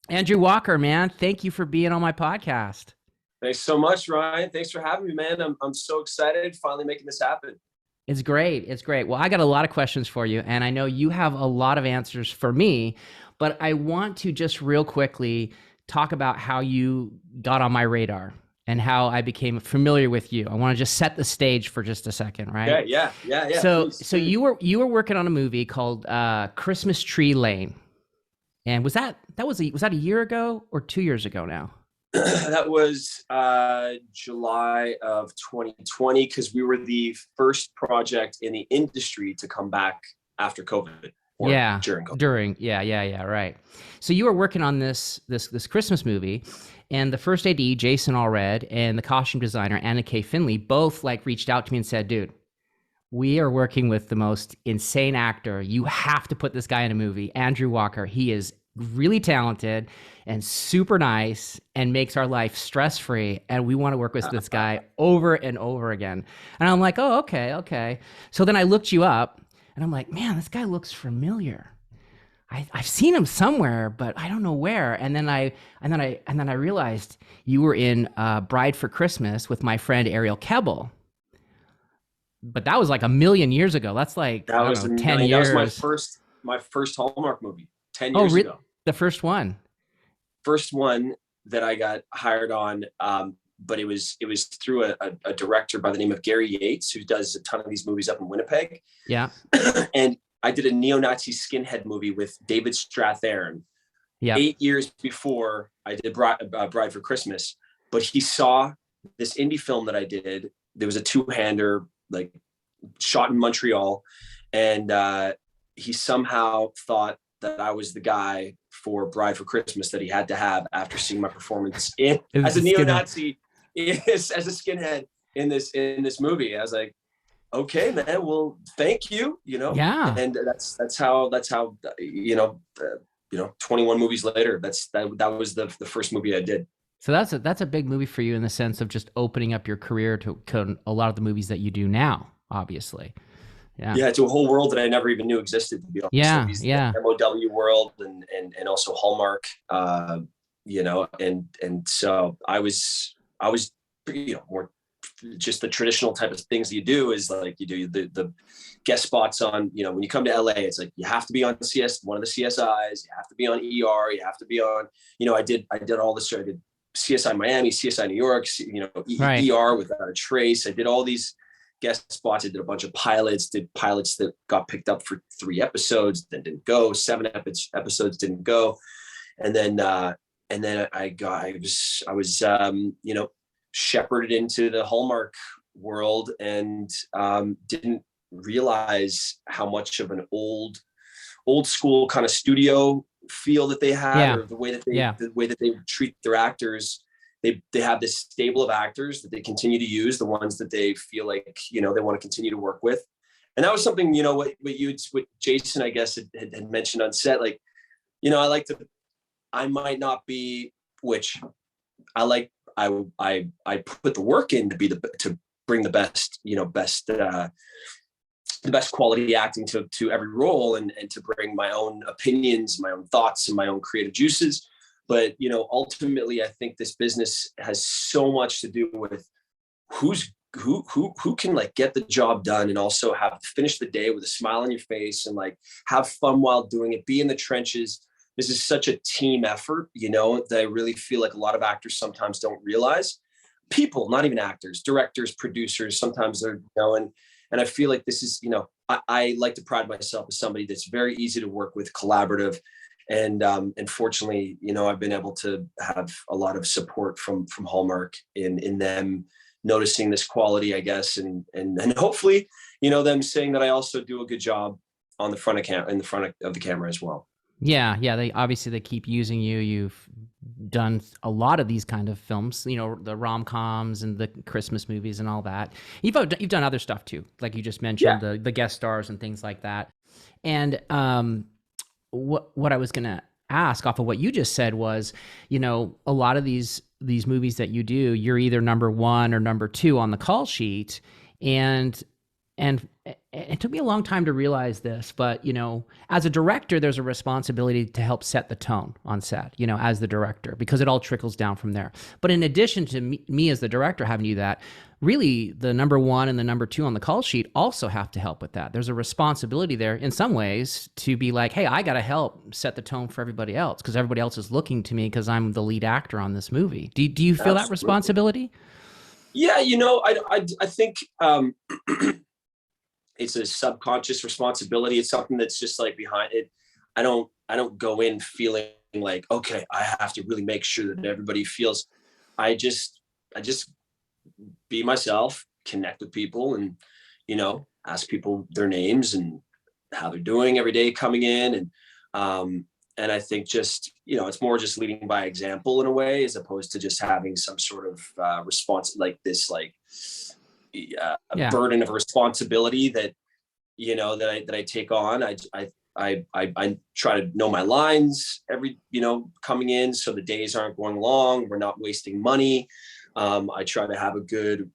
Andrew Walker, man, thank you for being on my podcast. Thanks so much, Ryan. Thanks for having me, man. I'm so excited finally making this happen. It's great. It's great. Well, I got a lot of questions for you, and I know you have a lot of answers for me, but I want to just real quickly talk about how you got on my radar and how I became familiar with you. I want to just set the stage for just a second, right? Okay, yeah. So, Please. so you were working on a movie called Christmas Tree Lane, and was that a year ago or 2 years ago now? That was July of 2020 because we were the first project in the industry to come back after COVID or Yeah, during COVID. yeah, right. So you were working on this Christmas movie, and the first AD, Jason Allred, and the costume designer Anna K. Finley both like reached out to me and said, "Dude, we are working with the most insane actor. You have to put this guy in a movie, Andrew Walker. He is really talented and super nice and makes our life stress free. And we want to work with this guy over and over again." And I'm like, "Oh, okay." So then I looked you up and I'm like, "Man, this guy looks familiar. I've seen him somewhere, but I don't know where." And then I realized you were in Bride for Christmas with my friend Ariel Kebble, but that was like a million years ago. That's like, That I don't was know, a 10 million. That was years. my first Hallmark movie 10 Oh, years ago. the first one. First one that I got hired on. But it was through a director by the name of Gary Yates, who does a ton of these movies up in Winnipeg. Yeah. And I did a neo-Nazi skinhead movie with David Strathairn Yep. 8 years before I did Bride for Christmas. But he saw this indie film that I did. There was a two-hander, like shot in Montreal, and he somehow thought that I was the guy for Bride for Christmas that he had to have after seeing my performance as a neo-Nazi, as a skinhead in this movie. I was like, okay, man, well, thank you, Yeah. and that's how 21 movies later, that was the first movie I did. So that's a big movie for you in the sense of just opening up your career to a lot of the movies that you do now, obviously. Yeah. Yeah, it's a whole world that I never even knew existed, to be honest. Like Yeah. these, the Yeah. MOW world and also Hallmark, and so I was more just the traditional type of things that you do is like you do the guest spots on, when you come to LA, it's like you have to be on one of the CSIs, you have to be on ER, you have to be on, I did all this. I did CSI Miami, CSI New York, Right. ER Without a Trace. I did all these guest spots. I did a bunch of pilots, did pilots that got picked up for 3 episodes, then didn't go. 7 episodes didn't go. And then I was shepherded into the Hallmark world, and didn't realize how much of an old school kind of studio feel that they had, Yeah. or the way that they Yeah. treat their actors. They have this stable of actors that they continue to use, the ones that they feel like they want to continue to work with. And that was something, what Jason, I guess, had mentioned on set. Like, I might not be, which I like. I put the work in to bring the best quality acting to every role, and to bring my own opinions, my own thoughts, and my own creative juices. But ultimately, I think this business has so much to do with who can like get the job done, and also have finish the day with a smile on your face, and like have fun while doing it, be in the trenches. This is such a team effort, that I really feel like a lot of actors sometimes don't realize. People, not even actors, directors, producers, sometimes they're, and I feel like this is, I like to pride myself as somebody that's very easy to work with, collaborative. And fortunately, I've been able to have a lot of support from Hallmark in them noticing this quality, I guess, and hopefully, them saying that I also do a good job on the front of in the front of the camera as well. Yeah. Yeah. They keep using you. You've done a lot of these kind of films, the rom-coms and the Christmas movies and all that. You've done other stuff too, like you just mentioned, Yeah. the guest stars and things like that. And what I was gonna ask off of what you just said was, a lot of these movies that you do, you're either number one or number two on the call sheet, and And it took me a long time to realize this, but as a director, there's a responsibility to help set the tone on set, as the director, because it all trickles down from there. But in addition to me as the director having to do that, really the number one and the number two on the call sheet also have to help with that. There's a responsibility there in some ways to be like, hey, I got to help set the tone for everybody else because everybody else is looking to me because I'm the lead actor on this movie. Do you feel that Absolutely. responsibility? Yeah, I think it's a subconscious responsibility. It's something that's just like behind it. I don't go in feeling like, okay, I have to really make sure that everybody feels. I just be myself, connect with people, and ask people their names and how they're doing every day coming in. And I think just it's more just leading by example in a way, as opposed to just having some sort of response like this, like a Yeah. burden of responsibility that I take on. I try to know my lines every coming in, so the days aren't going long. We're not wasting money. I try to have a good,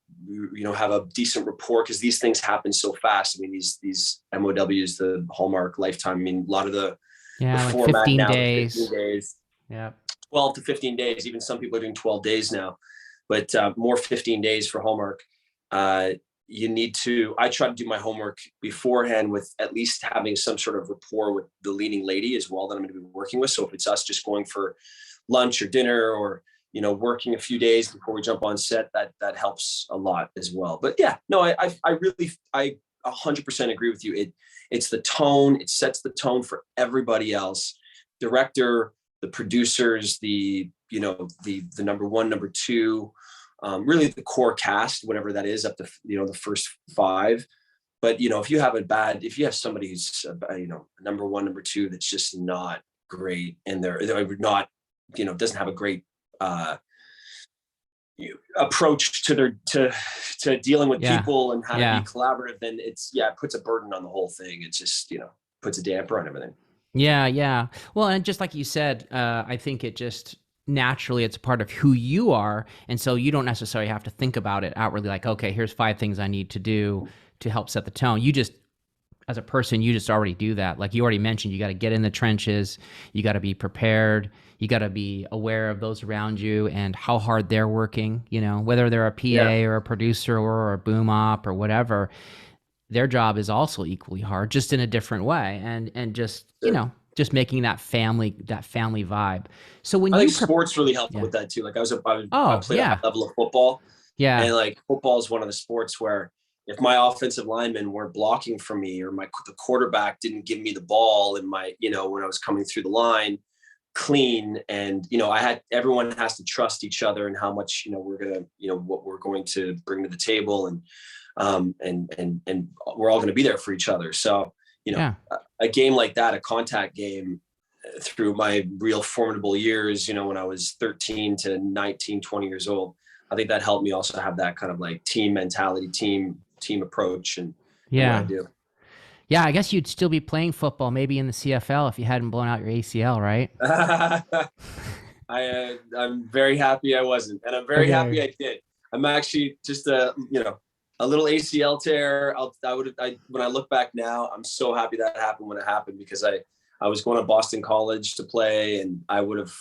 have a decent rapport, because these things happen so fast. I mean, these MOWs, the Hallmark Lifetime. I mean, a lot of the Yeah, like format 15 now, the 15 days. days, Yeah. 12 to 15 days. Even some people are doing 12 days now, but more 15 days for Hallmark. I try to do my homework beforehand with at least having some sort of rapport with the leading lady as well that I'm going to be working with. So if it's us just going for lunch or dinner, or working a few days before we jump on set, that helps a lot as well. But yeah, no, I 100% agree with you. It's the tone. It sets the tone for everybody else. Director, the producers, the number one, number two, really the core cast, whatever that is, up to the first five. But if you have somebody who's number one, number two, that's just not great, and they're not, doesn't have a great approach to dealing with Yeah. people and how to be Yeah. collaborative, then it puts a burden on the whole thing. It just puts a damper on everything. Yeah, yeah. Well, and just like you said, I think it just naturally it's a part of who you are, and so you don't necessarily have to think about it outwardly. Like, okay, here's 5 things I need to do to help set the tone. You just, as a person, you just already do that. Like you already mentioned, you got to get in the trenches. You got to be prepared. You got to be aware of those around you and how hard they're working. Whether they're a Yeah. PA or a producer or a boom op or whatever, their job is also equally hard, just in a different way, and just just making that family vibe. So when I think you sports really helped yeah. with that too. Like I Oh played a high yeah. level of football, Yeah. and like football is one of the sports where if my offensive linemen weren't blocking for me, or the quarterback didn't give me the ball in my when I was coming through the line clean, and everyone has to trust each other and how much we're gonna what we're going to bring to the table, and we're all going to be there for each other. So Yeah. a game like that, a contact game, through my real formidable years, when I was 13 to 19, 20 years old, I think that helped me also have that kind of like team mentality, team approach, and in what I Yeah. do. Yeah, I guess you'd still be playing football maybe in the CFL if you hadn't blown out your ACL, right? I'm very happy I wasn't, and I'm very Okay. happy I did. I'm actually just a little ACL tear. When I look back now, I'm so happy that happened when it happened, because I was going to Boston College to play, and I would have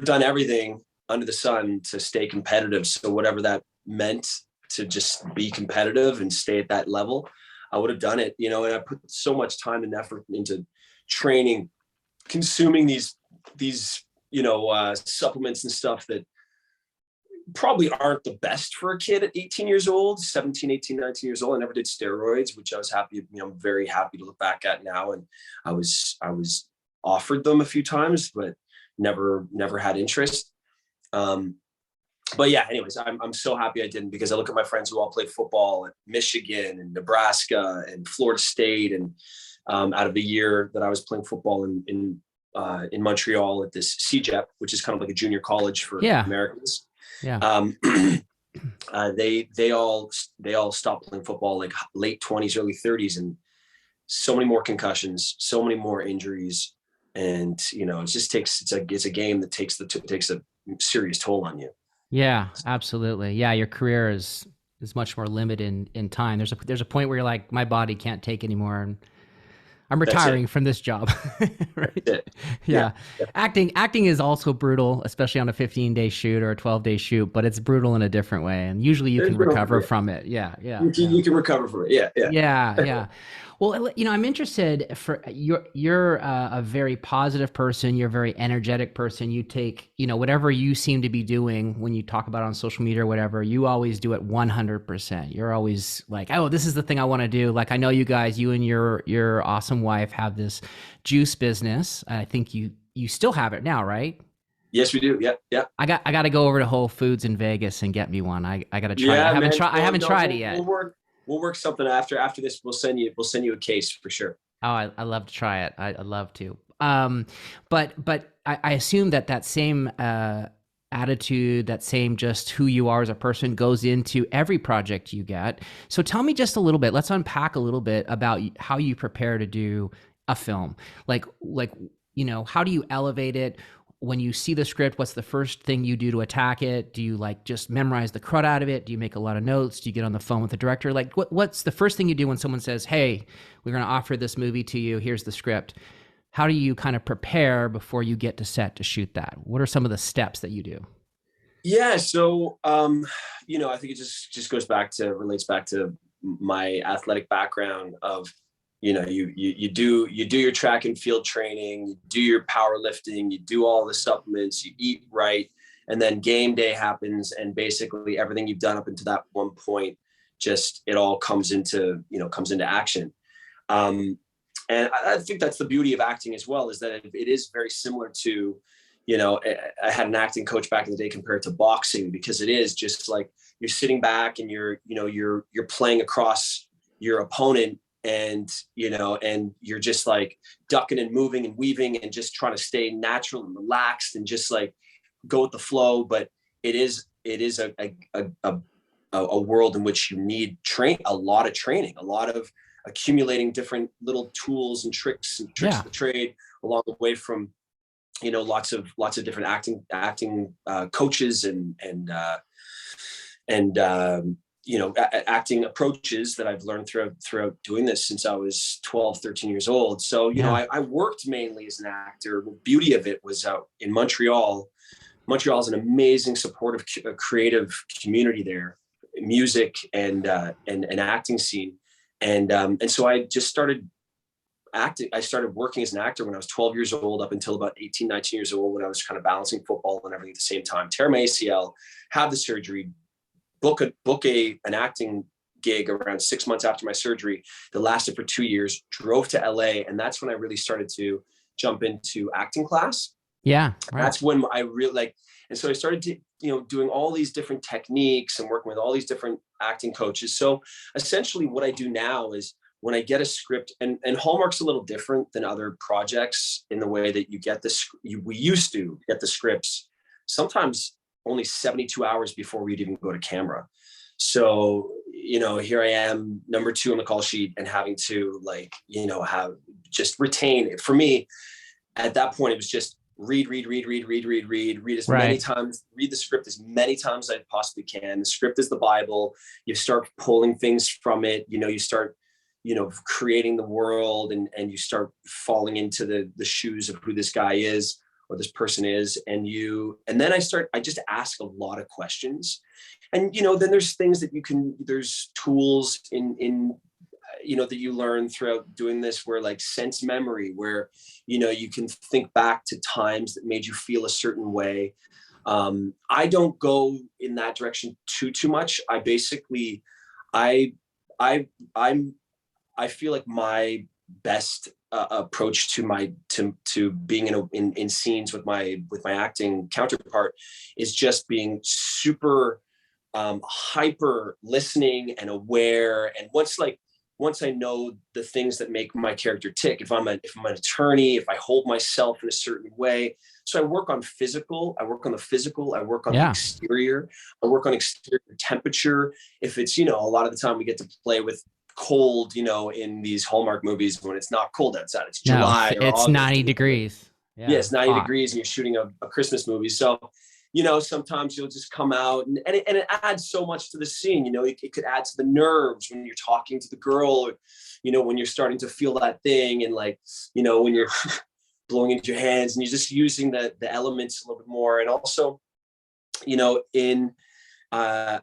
done everything under the sun to stay competitive. So whatever that meant, to just be competitive and stay at that level, I would have done it. And I put so much time and effort into training, consuming these supplements and stuff that probably aren't the best for a kid at 18 years old, 17, 18, 19 years old. I never did steroids, which I was happy, very happy to look back at now. And I was offered them a few times, but never had interest. But yeah, anyways, I'm so happy I didn't, because I look at my friends who all played football at Michigan and Nebraska and Florida State. And out of the year that I was playing football in Montreal at this CEGEP, which is kind of like a junior college for Yeah. Americans, Yeah. they all stopped playing football like late 20s, early 30s, and so many more concussions, so many more injuries, and it just takes it's a game that takes a serious toll on you. Yeah, absolutely. Yeah, your career is is much more limited in time. There's a point where you're like, my body can't take anymore, and I'm That's it. retiring from this job. That's Right? it. Yeah. Yeah. Yeah. Acting is also brutal, especially on a 15-day shoot or a 12-day shoot, but it's brutal in a different way, and usually you There's can been recover over. from it. Yeah, yeah, You can, yeah. you can recover from it. Yeah. Yeah. Yeah, yeah. Well, I'm interested for you're a very positive person. You're a very energetic person. You take, whatever you seem to be doing when you talk about it on social media or whatever, you always do it 100%. You're always like, "Oh, this is the thing I want to do." Like I know you guys, you and your awesome wife have this juice business. I think you still have it now, right? Yes, we do. Yeah. Yeah. I got to go over to Whole Foods in Vegas and get me one. I got to try it. Yeah, man. I Well, haven't no, tried it we'll yet. work. We'll work something after this. We'll send you a case for sure. Oh, I love to try it. I love to. But I assume that same attitude, that same just who you are as a person goes into every project you get. So tell me just a little bit. Let's unpack a little bit about how you prepare to do a film. Like how do you elevate it? When you see the script, what's the first thing you do to attack it? Do you like just memorize the crud out of it? Do you make a lot of notes? Do you get on the phone with the director? Like what's the first thing you do when someone says, "Hey, we're going to offer this movie to you. Here's the script." How do you kind of prepare before you get to set to shoot that? What are some of the steps that you do? Yeah. So, I think it just relates back to my athletic background of, you do your track and field training, you do your powerlifting, you do all the supplements, you eat right, and then game day happens, and basically everything you've done up until that one point, just it all comes into action. Um, and I think that's the beauty of acting as well, is that it is very similar to, I had an acting coach back in the day compared to boxing, because it is just like you're sitting back and you're playing across your opponent, and you're just like ducking and moving and weaving and just trying to stay natural and relaxed and just like go with the flow. But it is a world in which you need a lot of training, a lot of accumulating different little tools and tricks Yeah. of the trade along the way, from lots of different acting coaches and acting approaches that I've learned throughout doing this since I was 12, 13 years old. So, Yeah. I worked mainly as an actor. The beauty of it was out in Montreal. Montreal is an amazing, supportive, creative community there, music and acting scene. And so I just started acting. I started working as an actor when I was 12 years old, up until about 18, 19 years old, when I was kind of balancing football and everything at the same time. Tear my ACL, have the surgery, book an acting gig around 6 months after my surgery that lasted for 2 years, drove to LA. And that's when I really started to jump into acting class. Yeah. Right. That's when I really and so I started to, doing all these different techniques and working with all these different acting coaches. So essentially what I do now is, when I get a script, and Hallmark's a little different than other projects in the way that you get this, we used to get the scripts sometimes only 72 hours before we'd even go to camera. So, here I am, number 2 on the call sheet, and having to have just retain it. For me, at that point, it was just read as many Right. times, read the script as many times as I possibly can. The script is the Bible. You start pulling things from it. You start, creating the world, and you start falling into the shoes of who this guy is or this person is. And then I just ask a lot of questions. And, then there's things that there's tools in that you learn throughout doing this, where like sense memory, where, you can think back to times that made you feel a certain way. I don't go in that direction too much. I basically, I feel like my best approach to being in scenes with my acting counterpart is just being super hyper listening and aware. And once I know the things that make my character tick, if I'm an attorney, if I hold myself in a certain way. So I work on the physical, I work on the Yeah. exterior, I work on exterior temperature. If it's, a lot of the time we get to play with cold, in these Hallmark movies, when it's not cold outside, it's No, July or it's August. 90 degrees. Yeah, Yeah. it's 90 Hot. degrees and you're shooting a Christmas movie. So sometimes you'll just come out and it adds so much to the scene. It could add to the nerves when you're talking to the girl, or, when you're starting to feel that thing, and like, when you're blowing into your hands, and you're just using the elements a little bit more. And also, in I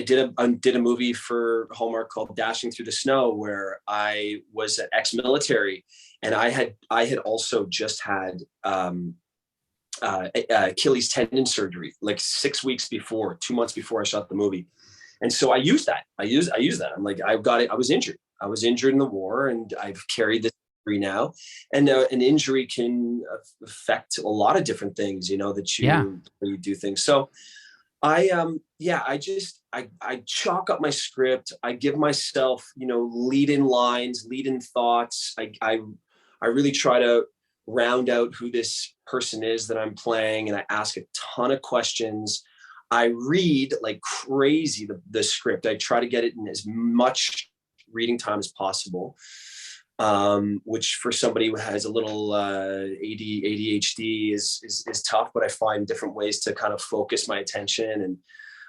did a movie for Hallmark called Dashing Through the Snow, where I was an ex-military, and I had also just had Achilles tendon surgery like 6 weeks before, 2 months before I shot the movie. And so I used that. I'm like, I've got it. I was injured in the war, and I've carried this injury now. And an injury can affect a lot of different things, that you do things. So I chalk up my script. I give myself, lead in lines, lead in thoughts. I really try to round out who this person is that I'm playing, and I ask a ton of questions. I read like crazy the script. I try to get it in as much reading time as possible, which for somebody who has a little ADHD is tough, but I find different ways to kind of focus my attention.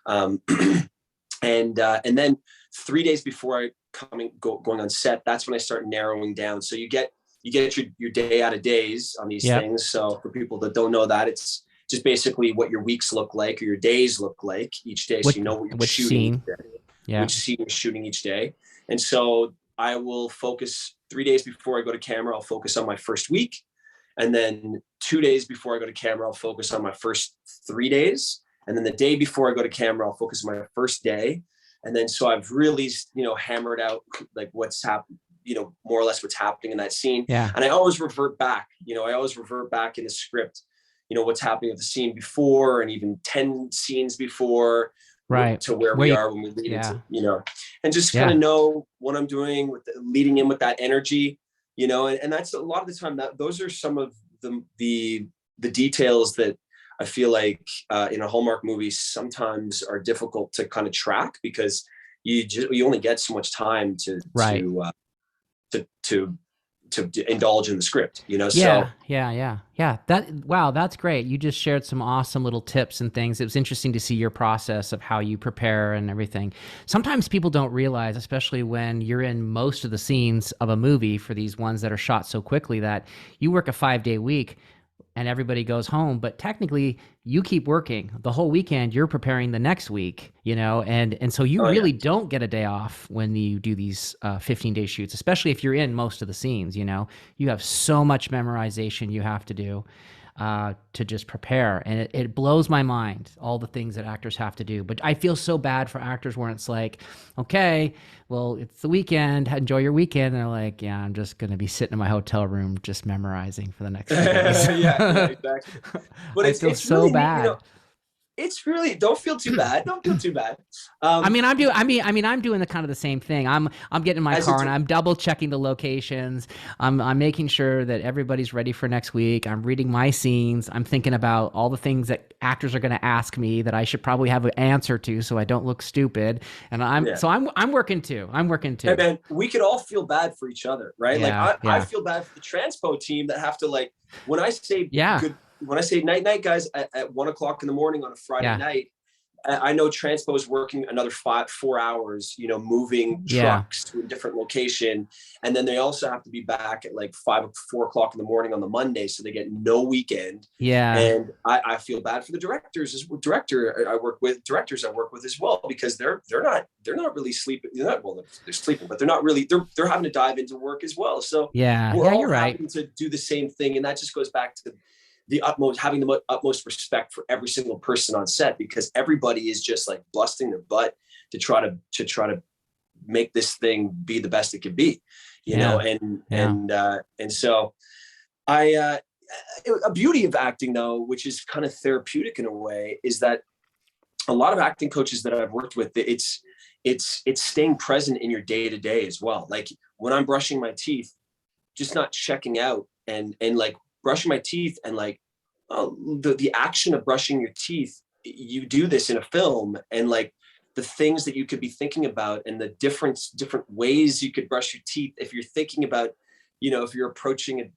And and then 3 days before going on set, that's when I start narrowing down. So you get your day out of days on these things. So for people that don't know that, it's just basically what your weeks look like, or your days look like each day. So you know what you're shooting, which scene you're shooting each day. And so I will focus 3 days before I go to camera. I'll focus on my first week. And then 2 days before I go to camera, I'll focus on my first 3 days. And then the day before I go to camera, I'll focus on my first day. And then, so I've really, hammered out like what's happened, more or less what's happening in that scene. Yeah. And I always revert back, in the script, what's happening with the scene before, and even 10 scenes before, right, to where we are when we lead into, and just kind of know what I'm doing with leading in with that energy, and that's a lot of the time that those are some of the details that I feel like in a Hallmark movie sometimes are difficult to kind of track, because you only get so much time to indulge in the script, That's great. You just shared some awesome little tips and things. It was interesting to see your process of how you prepare and everything. Sometimes people don't realize, especially when you're in most of the scenes of a movie, for these ones that are shot so quickly, that you work a 5-day week and everybody goes home, but technically you keep working the whole weekend. You're preparing the next week, and so you really don't get a day off when you do these 15-day shoots, especially if you're in most of the scenes. You have so much memorization you have to do to just prepare, and it blows my mind, all the things that actors have to do. But I feel so bad for actors where it's like, okay, well, it's the weekend, enjoy your weekend, and they're like, yeah, I'm just going to be sitting in my hotel room just memorizing for the next few days. Exactly. But it's so really bad. Neat, it's really, don't feel too bad. Don't feel too bad. I'm doing the kind of the same thing. I'm getting in my car and I'm double checking the locations. I'm making sure that everybody's ready for next week. I'm reading my scenes. I'm thinking about all the things that actors are going to ask me that I should probably have an answer to, so I don't look stupid. And I'm working too. Hey man, we could all feel bad for each other, right? I feel bad for the transpo team that have to, when I say when I say night guys at 1 o'clock in the morning on a Friday night, I know transpo is working another 4 hours, moving trucks to a different location. And then they also have to be back at 4 o'clock in the morning on the Monday. So they get no weekend. Yeah. And I feel bad for the directors I work with as well, because they're not really sleeping. They're sleeping, but they're not really, they're having to dive into work as well. So we're all having to do the same thing. And that just goes back to having the utmost respect for every single person on set, because everybody is just busting their butt to try to make this thing be the best it can be, and so a beauty of acting, though, which is kind of therapeutic in a way, is that a lot of acting coaches that I've worked with, it's staying present in your day to day as well. Like when I'm brushing my teeth, just not checking out and brushing my teeth, and the action of brushing your teeth, you do this in a film, and the things that you could be thinking about, and the different ways you could brush your teeth. If you're thinking about, if you're approaching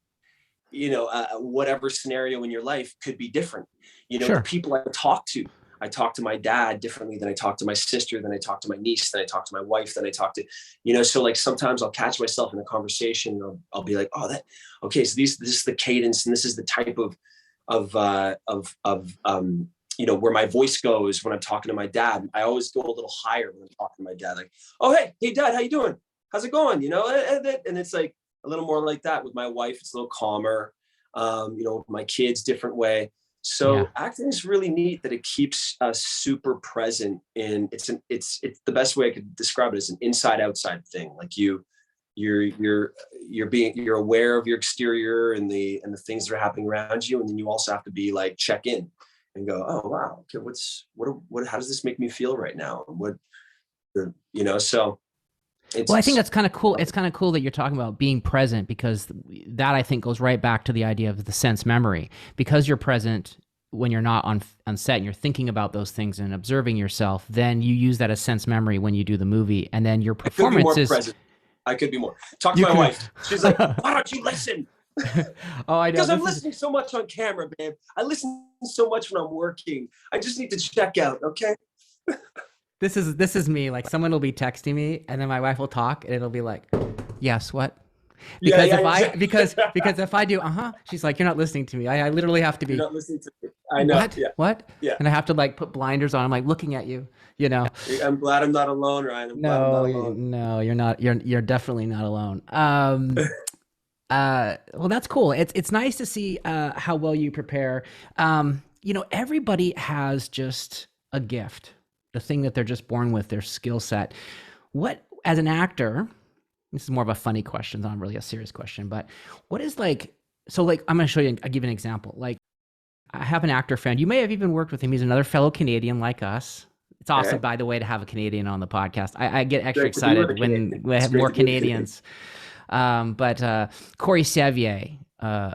whatever scenario in your life could be different. The Sure. people I talk to my dad differently than I talk to my sister, than I talk to my niece, than I talk to my wife, than I talk to, so like sometimes I'll catch myself in a conversation and I'll be like, oh, okay. So this is the cadence and this is the type of where my voice goes when I'm talking to my dad. I always go a little higher when I'm talking to my dad, like, oh, hey dad, how you doing? How's it going? And it's like a little more like that with my wife. It's a little calmer, with my kids, different way. Yeah. So acting is really neat that it keeps us super present in it's the best way I could describe it as an inside outside thing. Like you're aware of your exterior and the things that are happening around you. And then you also have to be like, check in and go, oh, wow. Okay. How does this make me feel right now? So Well, I think that's kind of cool. It's kind of cool that you're talking about being present, because that, I think, goes right back to the idea of the sense memory. Because you're present when you're not on set and you're thinking about those things and observing yourself, then you use that as sense memory when you do the movie, and then your performance is present. I could be more. Talk to my wife. She's like, why don't you listen? Oh, I know. Because I'm listening so much on camera, babe. I listen so much when I'm working. I just need to check out, okay? This is me. Like, someone will be texting me, and then my wife will talk, and it'll be like, "Yes, what?" Because because if I do, she's like, "You're not listening to me." I literally have to be. You're not listening to me. I know. What? Yeah. What? Yeah. And I have to like put blinders on. I'm like looking at you. I'm glad I'm not alone, Ryan. No, you're not. You're definitely not alone. Well, that's cool. It's nice to see how well you prepare. Everybody has just a gift, the thing that they're just born with, their skill set. What, as an actor, this is more of a funny question, not really a serious question, but what is I'm going to show you, I'll give you an example. Like, I have an actor friend, you may have even worked with him. He's another fellow Canadian like us. It's awesome, by the way, to have a Canadian on the podcast. I get extra excited when we have more Canadians. But Corey Sevier,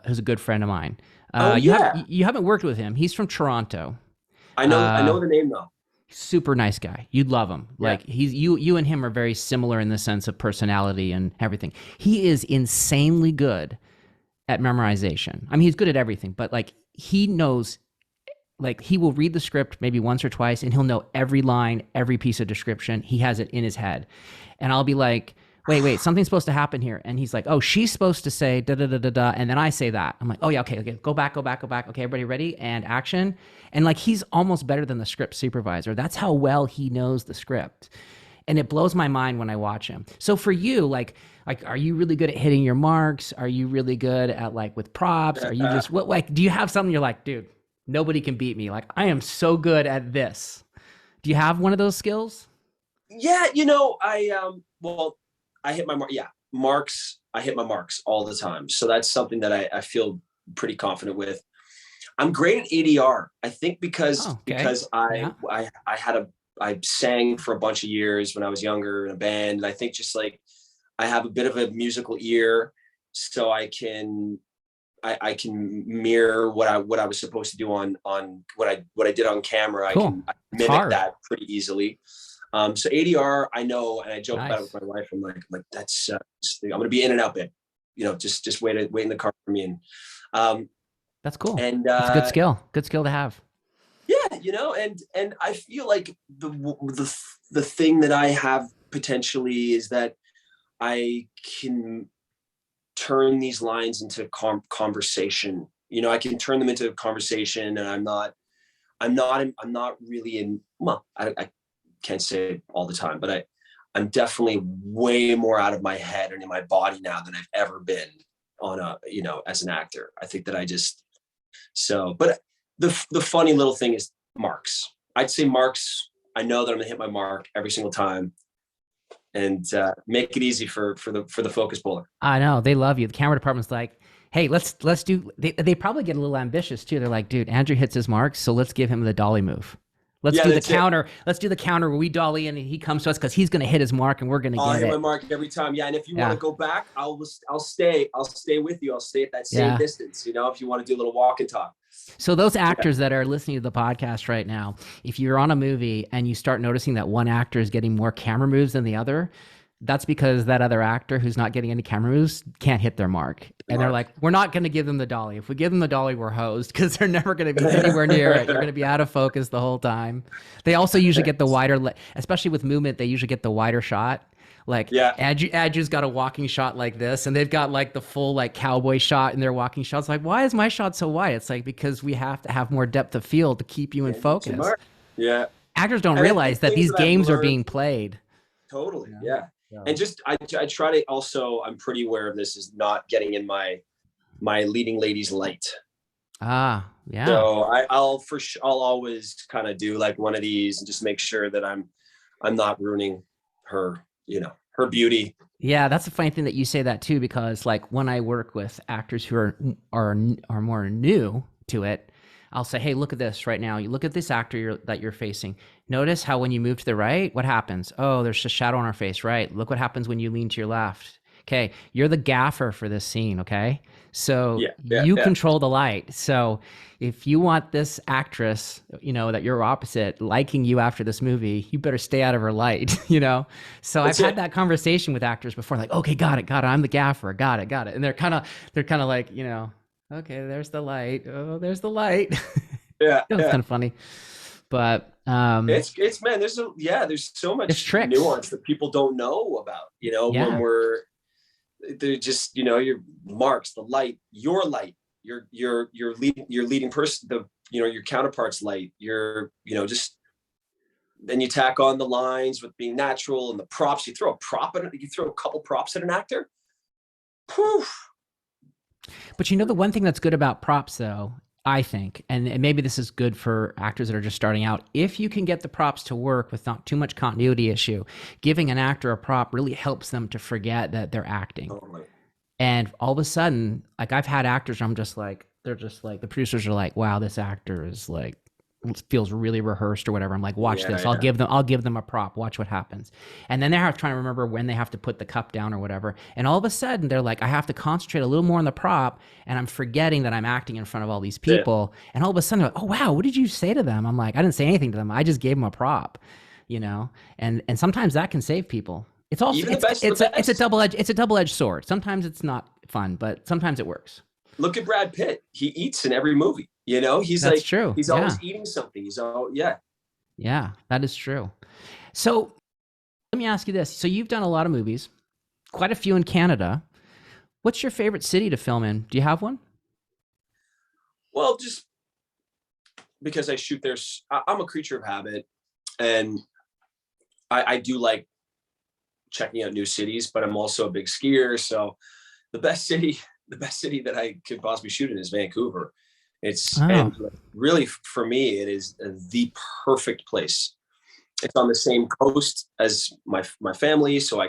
who's a good friend of mine. You haven't worked with him. He's from Toronto. I know the name though. Super nice guy. You'd love him. Yeah. Like you and him are very similar in the sense of personality and everything. He is insanely good at memorization. I mean, he's good at everything, but like he knows, like he will read the script maybe once or twice and he'll know every line, every piece of description. He has it in his head. And I'll be like, wait, something's supposed to happen here. And he's like, oh, she's supposed to say da da da da da. And then I say that. I'm like, oh yeah, okay, go back. Okay, everybody ready? And action. And like, he's almost better than the script supervisor. That's how well he knows the script. And it blows my mind when I watch him. So for you, like, are you really good at hitting your marks? Are you really good at with props? Are you just, do you have something you're like, dude, nobody can beat me. Like, I am so good at this. Do you have one of those skills? Yeah. I hit my marks. I hit my marks all the time. So that's something that I feel pretty confident with. I'm great at ADR. I think because I sang for a bunch of years when I was younger in a band. And I think just like I have a bit of a musical ear, so I can mirror what I was supposed to do on what I did on camera. Cool. I can mimic that pretty easily. So ADR, I know, and I joke about it with my wife. I'm like that's I'm gonna be in and out, babe. Just wait in the car for me. And that's cool. And it's a good skill. Good skill to have. Yeah, and I feel like the thing that I have potentially is that I can turn these lines into conversation. I can turn them into a conversation, and I'm not really in. Well, I can't say it all the time, but I'm definitely way more out of my head and in my body now than I've ever been as an actor. I think that but the funny little thing is marks. I'd say marks. I know that I'm gonna hit my mark every single time, and make it easy for the focus puller. I know, they love you. The camera department's like, hey, let's do. They probably get a little ambitious too. They're like, dude, Andrew hits his marks, so let's give him the dolly move. Let's do the counter. Let's do the counter where we dolly in and he comes to us because he's going to hit his mark and we're going to get it. I'll hit my mark every time. Yeah. And if you want to go back, I'll stay with you. I'll stay at that same distance, if you want to do a little walk and talk. So those actors that are listening to the podcast right now, if you're on a movie and you start noticing that one actor is getting more camera moves than the other, That's because that other actor who's not getting any camera moves can't hit their mark. And they're Mark. like, we're not going to give them the dolly. If we give them the dolly, we're hosed because they're never going to be anywhere near it. You're going to be out of focus the whole time. They also usually get the wider, especially with movement, they usually get the wider shot. Like Yeah, Adju's got a walking shot like this, and they've got like the full like cowboy shot in their walking shots. Like, why is my shot so wide? It's like because we have to have more depth of field to keep you in can't hit your focus. mark. Yeah, Actors don't and I think realize that things these that I've games are learned being played. totally. You know? Yeah, and So, just I try to also, I'm pretty aware of this, is not getting in my leading lady's light. yeah. So I'll always kind of do like one of these and just make sure that I'm not ruining her, her beauty. Yeah, that's the funny thing that you say that too, because like when I work with actors who are more new to it, I'll say, "Hey, look at this right now. You look at this actor that you're facing. Notice how when you move to the right, what happens? Oh, there's a shadow on our face, right? Look what happens when you lean to your left. Okay, you're the gaffer for this scene, okay? So Yeah, yeah, you yeah. control the light. So if you want this actress, that you're opposite, liking you after this movie, you better stay out of her light, you know? So I've That's had it. that conversation with actors before, like, okay, got it. I'm the gaffer. Got it. And they're kind of like, okay, there's the light. Oh, there's the light. Yeah, It's yeah. kind of funny, but It's man, there's so it's much tricks. nuance that people don't know about, when Yeah. they're just, your marks, the light, your light, your leading person, your counterpart's light, just then you tack on the lines with being natural and the props. You throw a couple props at an actor. Whew. But the one thing that's good about props, though, I think, and maybe this is good for actors that are just starting out, if you can get the props to work with not too much continuity issue, giving an actor a prop really helps them to forget that they're acting. Totally. And all of a sudden, like I've had actors, they're just like, the producers are like, wow, this actor is like, feels really rehearsed or whatever. I'm like, watch Yeah, this. yeah. I'll give them a prop. Watch what happens. And then they're trying to remember when they have to put the cup down or whatever. And all of a sudden they're like, I have to concentrate a little more on the prop. And I'm forgetting that I'm acting in front of all these That's it. people. And all of a sudden they're like, oh wow, what did you say to them? I'm like, I didn't say anything to them. I just gave them a prop, and sometimes that can save people. It's also Even the it's a best. double-edged sword. Sometimes it's not fun, but sometimes it works. Look at Brad Pitt. He eats in every movie. He's That's like, true. he's Yeah. always eating something. He's all, yeah. Yeah, that is true. So let me ask you this. So you've done a lot of movies, quite a few in Canada. What's your favorite city to film in? Do you have one? Well, just because I shoot there, I'm a creature of habit, and I do like checking out new cities, but I'm also a big skier. So the best city, the best city that I could possibly shoot in is Vancouver. Oh, And really for me, it is the perfect place. It's on the same coast as my family, so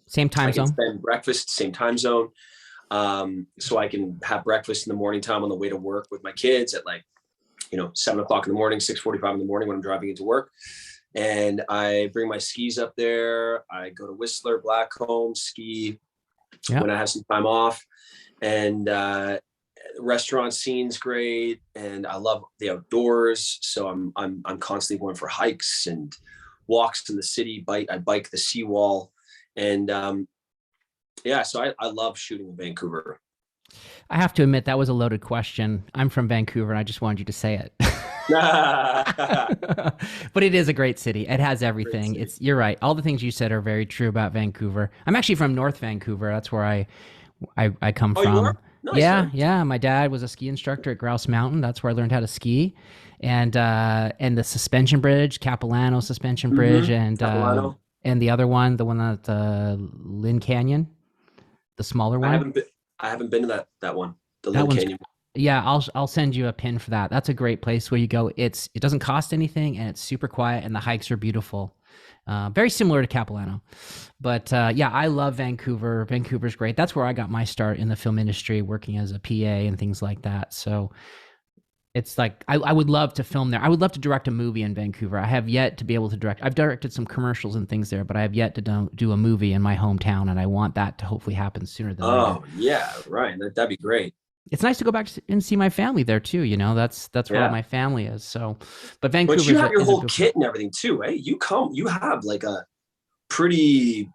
same time I can zone. spend breakfast same time zone. So I can have breakfast in the morning time on the way to work with my kids at like 7 o'clock in the morning, 6:45 in the morning when I'm driving into work. And I bring my skis up there. I go to Whistler, Blackcomb, ski Yeah. when I have some time off. And restaurant scene's great, and I love the outdoors. So I'm constantly going for hikes and walks in the city. I bike the seawall, and yeah. So I love shooting in Vancouver. I have to admit that was a loaded question. I'm from Vancouver and I just wanted you to say it. But it is a great city. It has Great everything. city. You're right. All the things you said are very true about Vancouver. I'm actually from North Vancouver. That's where I come Oh, you from. are? Nice, Yeah, man. yeah. My dad was a ski instructor at Grouse Mountain. That's where I learned how to ski. And the suspension bridge, Capilano Suspension Bridge, Capilano. and the other one, the one at Lynn Canyon, the smaller I one. haven't been. I haven't been to that one, the That Lynn one's Canyon. Yeah, I'll send you a pin for that. That's a great place where you go. It doesn't cost anything and it's super quiet and the hikes are beautiful. Very similar to Capilano. But yeah, I love Vancouver. Vancouver's great. That's where I got my start in the film industry, working as a PA and things like that. So it's like I would love to film there. I would love to direct a movie in Vancouver. I have yet to be able to direct. I've directed some commercials and things there, but I have yet to do a movie in my hometown, and I want that to hopefully happen sooner than later. Oh yeah, right. That'd be great. It's nice to go back and see my family there too. That's where all Yeah. my family is. So, but But Vancouver you is have your is a whole beautiful. kit and everything too, eh? You have like a pretty.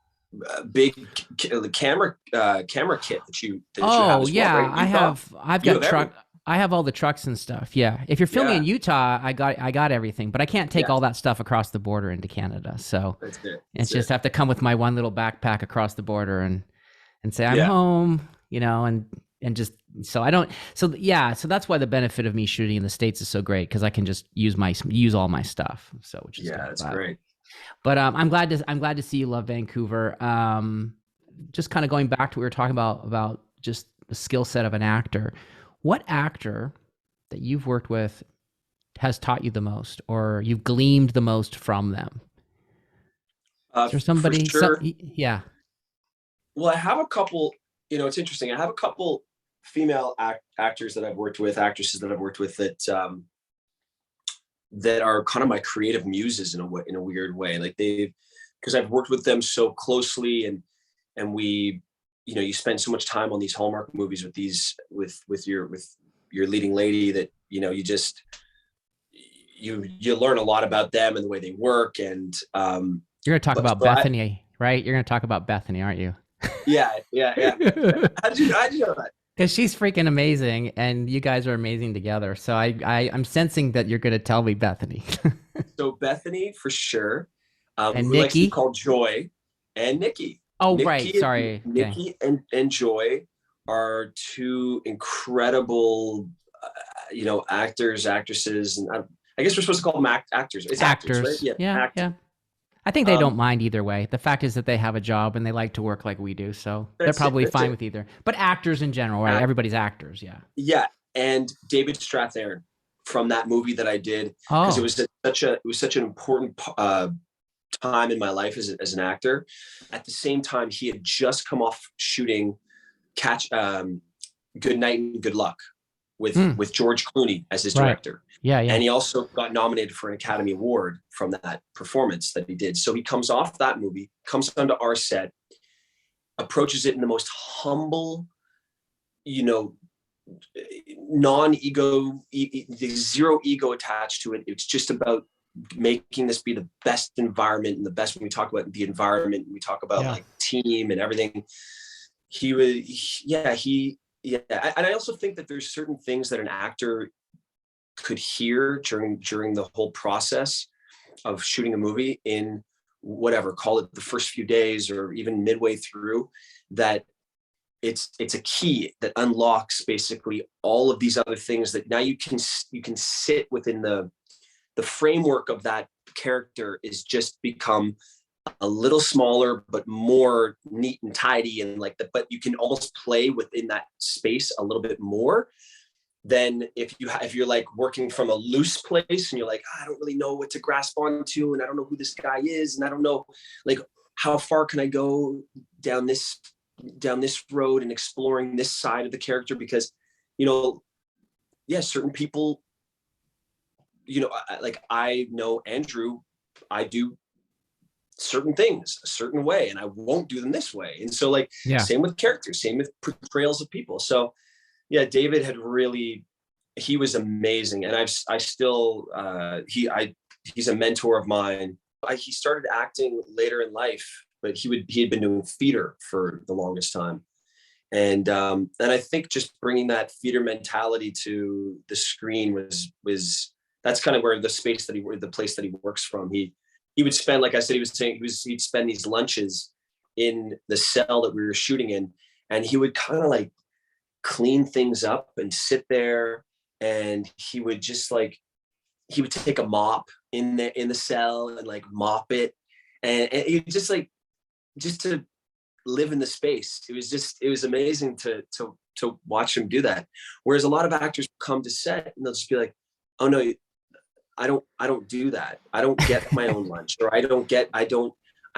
big camera kit that you have Oh as well, right? yeah, In Utah, I've you got have everything. I have all the trucks and stuff. Yeah. If you're filming in Yeah, Utah, I got everything, but I can't take yeah, all that stuff across the border into Canada. So that's it. it's That's it. just have to come with my one little backpack across the border and say I'm Yeah, home, you know, and just so I don't so yeah, so that's why the benefit of me shooting in the States is so great because I can just use all my stuff. So which is yeah, good. that's great. But I'm glad to see you love Vancouver. Just kind of going back to what we were talking about just the skill set of an actor. What actor that you've worked with has taught you the most, or you've gleamed the most from them? Is there For somebody? sure. Yeah, Well, I have a couple. It's interesting. I have a couple female actors that I've worked with, actresses that I've worked with that are kind of my creative muses in a way, in a weird way. Like because I've worked with them so closely, and we, you spend so much time on these Hallmark movies with your leading lady that you learn a lot about them and the way they work. And you're gonna talk but about so I Bethany, right? You're gonna talk about Bethany, aren't you? yeah, yeah, yeah. How did you know that? Because she's freaking amazing, and you guys are amazing together. So I'm sensing that you're gonna tell me Bethany So Bethany for sure, and who likes to be Nikki. called Joy, and Nikki. Oh right, Nikki, sorry. Okay, Nikki and Joy are two incredible, actors, actresses, and I guess we're supposed to call them actors. It's actors, right? actors. Yeah, Yeah, actors. yeah. I think they don't Um, mind either way. The fact is that they have a job and they like to work like we do, so they're that's it. probably That's fine it. with either. But actors in general, right? Act, Everybody's actors, yeah. yeah, and David Strathairn from that movie that I did, because Oh, it was such an important time in my life as an actor. At the same time, he had just come off shooting Catch Good Night and Good Luck hmm, with George Clooney as his right. director. Yeah, yeah. And he also got nominated for an Academy Award from that performance that he did. So he comes off that movie, comes onto our set, approaches it in the most humble, you know, non-ego, zero ego attached to it. It's just about making this be the best environment, and the best, when we talk about the environment, we talk about Yeah. like team and everything. He was, yeah, yeah. And I also think that there's certain things that an actor could hear during the whole process of shooting a movie, in whatever, call it the first few days or even midway through, that it's a key that unlocks basically all of these other things, that now you can sit within the framework of that character, is just become a little smaller but more neat and tidy, and but you can almost play within that space a little bit more than if you're like working from a loose place, and you're like, I don't really know what to grasp onto, and I don't know who this guy is, and I don't know, like, how far can I go down this road and exploring this side of the character, because you know yeah, certain people, like, I know Andrew, I do certain things a certain way, and I won't do them this way, and so, like, Yeah. same with characters, same with portrayals of people. So yeah, David had really, he was amazing. And I still, he's a mentor of mine. He started acting later in life, but he had been doing theater for the longest time. And I think just bringing that theater mentality to the screen was that's kind of where the place that he works from. He would spend, like I said, he was saying, he'd spend these lunches in the cell that we were shooting in, and he would kind of like clean things up and sit there, and he would take a mop in the cell and like mop it, and he just like, just to live in the space. It was amazing to watch him do that. Whereas a lot of actors come to set and they'll just be like, oh no, I don't do that. I don't get my own lunch, or I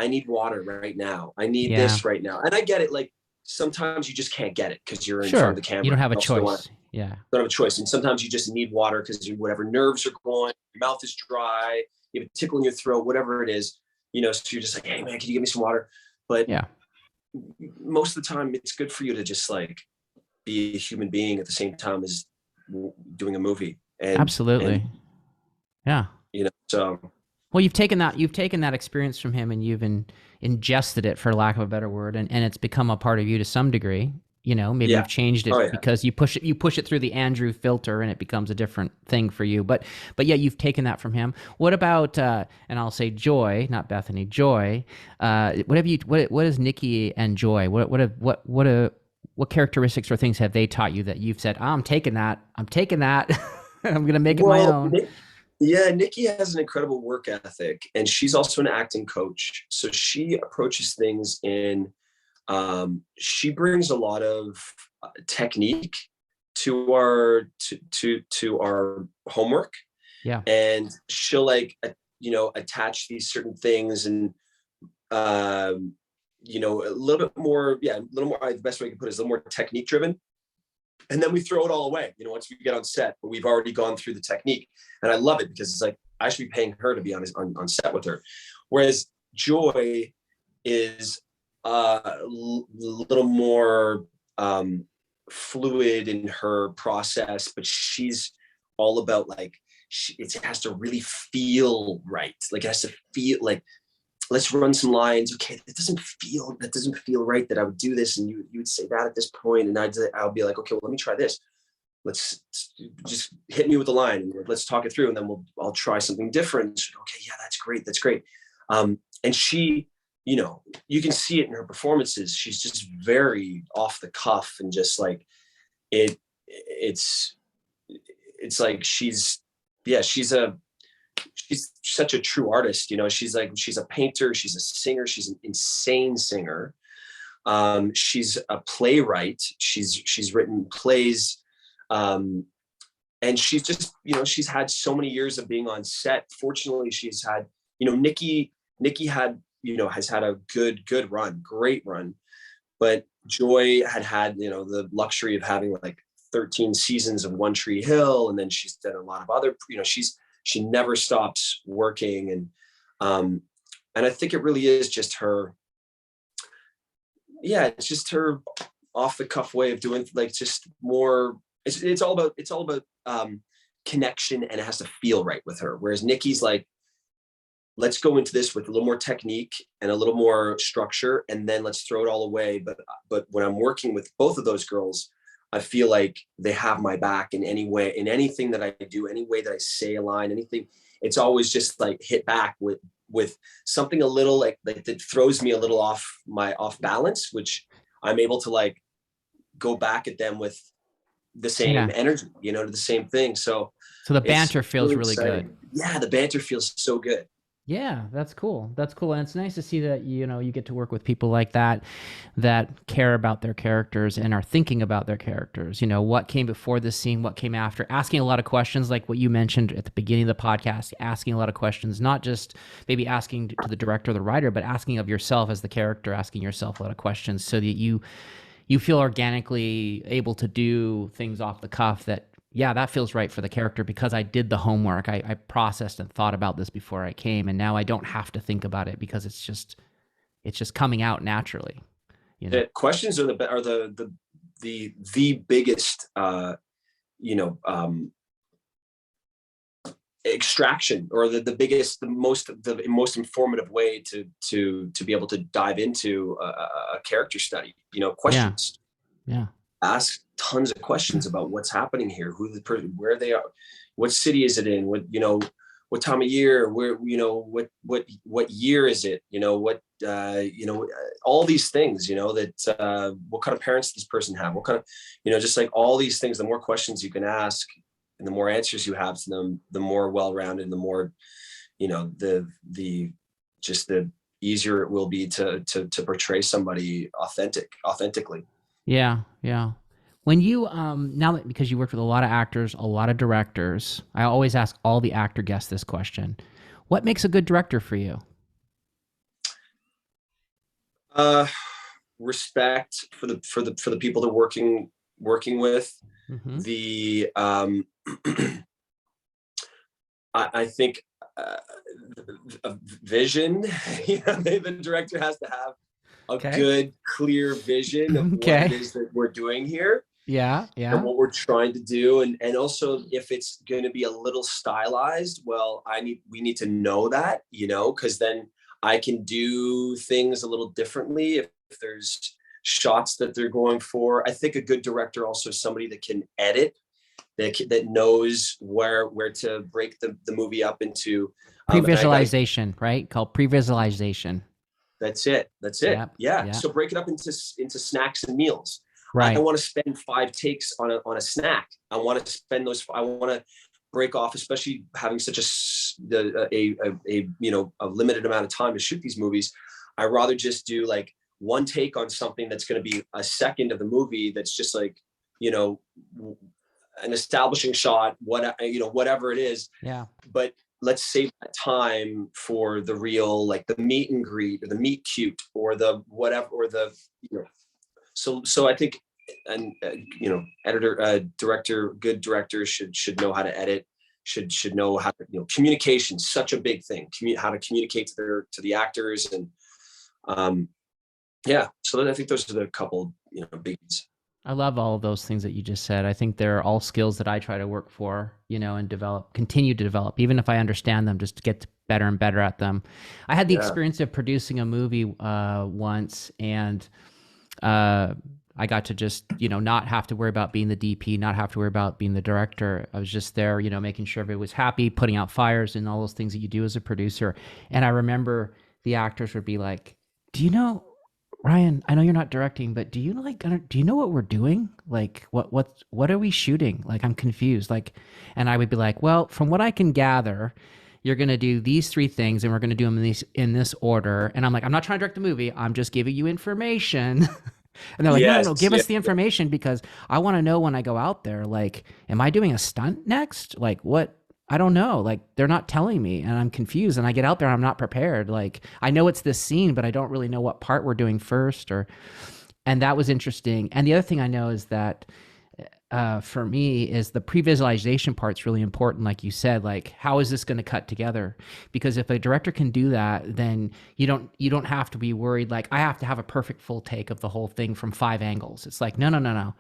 need water right now. I need Yeah. this right now. And I get it. Like, sometimes you just can't get it because you're in front of Sure. the You camera. don't have a You also choice. Yeah. don't have a choice. And sometimes you just need water because whatever nerves are going, your mouth is dry, you have a tickle in your throat, whatever it is, so you're just like, hey man, can you give me some water? But Yeah. most of the time, it's good for you to just like be a human being at the same time as doing a movie. And Absolutely. Yeah. so Well, you've taken that experience from him and ingested it, for lack of a better word, and it's become a part of you to some degree. You know, maybe Yeah. you've changed Oh it yeah. because you push it through the Andrew filter and it becomes a different thing for you. But yeah, you've taken that from him. What about and I'll say Joy, not Bethany, Joy. What is Nikki and Joy? What characteristics or things have they taught you that you've said, oh, I'm taking that, I'm gonna make it my Well, own. yeah, Nikki has an incredible work ethic, and she's also an acting coach. So she approaches things in, she brings a lot of technique to our homework, Yeah. and she'll like attach these certain things, and a little bit more, yeah, a little more. The best way I can put it is a little more technique driven, and then we throw it all away. Once we get on set, but we've already gone through the technique, and I love it because it's like I should be paying her to be on set with her, whereas Joy is a little more fluid in her process, but she's all about like it has to really feel right. Like it has to feel like, let's run some lines. Okay, that doesn't feel right that I would do this, and you would say that at this point, and I'll be like, okay, well, let me try this. Let's just hit me with the line, and let's talk it through, and then I'll try something different. Okay, yeah, that's great. And she, you can see it in her performances. She's just very off the cuff, and just like it's like she's such a true artist. She's a painter, she's a singer, she's an insane singer. She's a playwright. She's written plays. And she's just, she's had so many years of being on set. Fortunately, she's had, Nikki had, has had a good run, great run. But Joy had, the luxury of having like 13 seasons of One Tree Hill. And then she's done a lot of other, she never stops working. And I think it really is just her. Yeah, it's just her off the cuff way of doing, like, just more. It's all about connection, and it has to feel right with her. Whereas Nikki's like, let's go into this with a little more technique and a little more structure, and then let's throw it all away. But when I'm working with both of those girls, I feel like they have my back in any way, in anything that I do, any way that I say a line, anything. It's always just like hit back with something a little like that throws me a little off balance, which I'm able to like go back at them with the same Yeah. energy, to the same thing. So So the it's banter feels really exciting. good. Yeah, the banter feels so good. Yeah, that's cool. That's cool. And it's nice to see that, you get to work with people like that care about their characters and are thinking about their characters. What came before this scene, what came after, asking a lot of questions like what you mentioned at the beginning of the podcast, asking a lot of questions, not just maybe asking to the director or the writer, but asking of yourself as the character, asking yourself a lot of questions so that you feel organically able to do things off the cuff that, yeah, that feels right for the character because I did the homework. I processed and thought about this before I came, and now I don't have to think about it because it's just coming out naturally. The questions are the biggest extraction, or the most informative way to be able to dive into a character study. Questions. Yeah. Ask tons of questions about what's happening here, who the person, where they are, what city is it in, what time of year, where, what year is it, all these things, that what kind of parents does this person have, what kind of, just like all these things. The more questions you can ask and the more answers you have to them, the more well-rounded, the more, the easier it will be to portray somebody authentically. Yeah. When you now that, because you worked with a lot of actors, a lot of directors, I always ask all the actor guests this question: what makes a good director for you? Respect for the people they're working with. Mm-hmm. The I think a vision. The director has to have a good, clear vision of what it is that we're doing here. Yeah, and yeah. what we're trying to do. And also if it's going to be a little stylized, well, we need to know that, because then I can do things a little differently if there's shots that they're going for. I think a good director also is somebody that can edit, that knows where to break the movie up into. And Pre-visualization, right? Called pre-visualization. that's it. Yeah, Yeah. yeah. So break it up into snacks and meals. I Right. want to spend 5 takes on a snack. I want to spend those. I want to break off, especially having such a limited amount of time to shoot these movies. I rather just do like one take on something that's going to be a second of the movie. That's just like, you know, an establishing shot, whatever it is. Yeah. But let's save that time for the real, like the meet and greet or the meet cute or the whatever, or the, so I think, and editor, director, good directors should know how to edit, should know how to, communication, such a big thing, how to communicate to the actors. And yeah, so I think those are the couple, biggies. I love all of those things that you just said. I think they're all skills that I try to work for, and continue to develop, even if I understand them, just to get better and better at them. I had the Yeah. experience of producing a movie once, and I got to just, not have to worry about being the DP, not have to worry about being the director. I was just there, making sure everybody was happy, putting out fires and all those things that you do as a producer. And I remember the actors would be like, do you know, Ryan, I know you're not directing, but do you know what we're doing? Like, what are we shooting? Like, I'm confused. Like, and I would be like, well, from what I can gather, you're going to do these 3 things and we're going to do them in this order. And I'm like, I'm not trying to direct the movie. I'm just giving you information. And they're like, no, no, no, Yes. give Yeah. us the information because I want to know when I go out there, like, am I doing a stunt next? Like, what? I don't know. Like, they're not telling me and I'm confused and I get out there and I'm not prepared. Like, I know it's this scene, but I don't really know what part we're doing first and that was interesting. And the other thing I know is that for me is the pre-visualization part's really important. Like you said, like, how is this going to cut together? Because if a director can do that, then you don't have to be worried. Like, I have to have a perfect full take of the whole thing from 5 angles. It's like, no, no, no, no.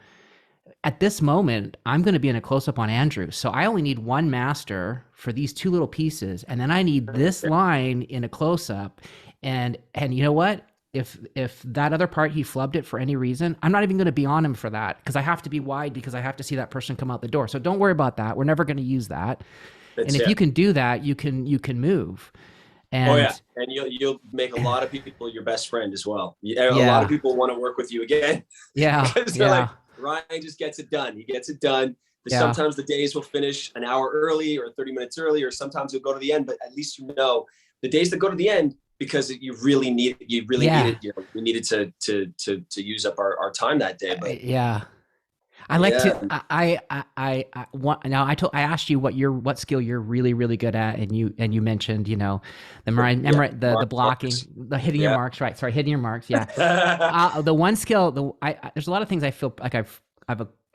At this moment, I'm going to be in a close-up on Andrew. So I only need one master for these 2 little pieces. And then I need this line in a close-up. And you know what? If that other part he flubbed it for any reason, I'm not even going to be on him for that because I have to be wide because I have to see that person come out the door. So don't worry about that. We're never going to use that. That's And if it. you can do that, you can move. Oh And yeah, and you'll make a lot of people your best friend as well. A lot of yeah, people want to work with you again yeah, because they're like, yeah, Ryan just gets it done. He gets it done. yeah, Sometimes the days will finish an hour early or 30 minutes early, or sometimes you'll go to the end. But at least the days that go to the end, because you really needed, yeah, we needed to use up our time that day. But yeah. I like to. yeah, I want now. I asked you what skill you're really really good at, and you mentioned yeah, the blocking, Marcus. the hitting your Yeah. marks. Right, sorry, hitting your marks. Yeah. The one skill, there's a lot of things I feel like I've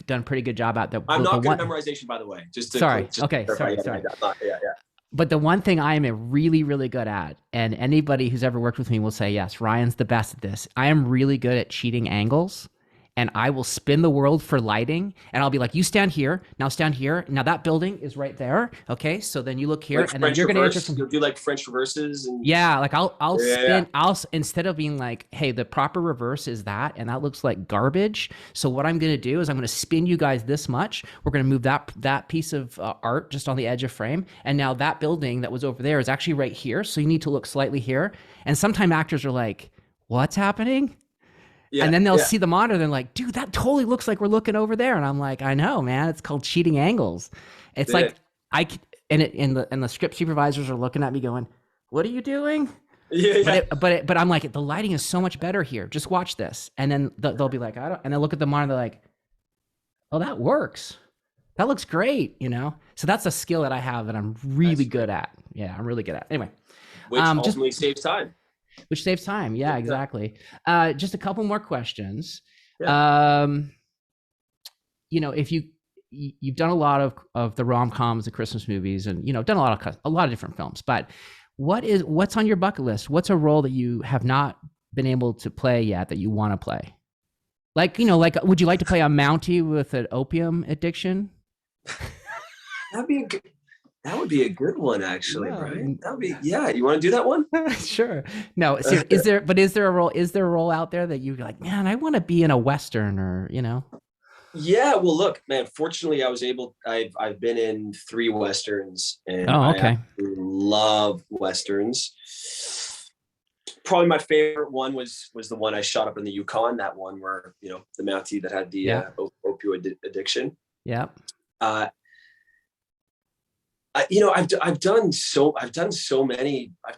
done a pretty good job at. I'm The not good at one. memorization, by the way. Sorry. Just Okay. to clarify. Sorry. Yeah, Sorry. yeah, yeah, yeah, yeah. But the one thing I am really, really good at, and anybody who's ever worked with me will say, yes, Ryan's the best at this. I am really good at cheating angles. And I will spin the world for lighting. And I'll be like, you stand here. Now stand here. Now that building is right there. Okay. So then you look here. Like And then French you're going to enter reverse. some. You'll do like French reverses and Yeah. Like I'll yeah. spin. Instead of being like, hey, the proper reverse is that. And that looks like garbage. So what I'm going to do is I'm going to spin you guys this much. We're going to move that piece of art just on the edge of frame. And now that building that was over there is actually right here. So you need to look slightly here. And sometimes actors are like, what's happening? Yeah, And then they'll yeah. see the monitor. And they're like, dude, that totally looks like we're looking over there. And I'm like, I know, man. It's called cheating angles. It's Yeah. like and the script supervisors are looking at me going, what are you doing? Yeah, But I'm like, the lighting is so much better here. Just watch this. And then they'll be like, I don't. And they'll look at the monitor. They're like, oh, that works. That looks great. So that's a skill that I have that I'm really good at. Yeah, I'm really good at. Anyway, which just ultimately saves time. which saves time. Yeah, exactly. Just a couple more questions. Yeah. If you've done a lot of the rom-coms, the Christmas movies, and done a lot of different films, but what's on your bucket list? What's a role that you have not been able to play yet that you want to play? Like, like, would you like to play a Mountie with an opium addiction? That'd be a good, that would be a good one, actually, Yeah. Brian. That would be, yeah. You want to do that one? Sure. No, seriously, is there a role out there that you're like, man, I want to be in a Western or? Yeah. Well, look, man. Fortunately, I've been in 3 westerns, and Oh, I okay. absolutely love westerns. Probably my favorite one was the one I shot up in the Yukon. That one where the Mountie that had the Yeah. opioid addiction. Yeah. Uh, I've done so many. I've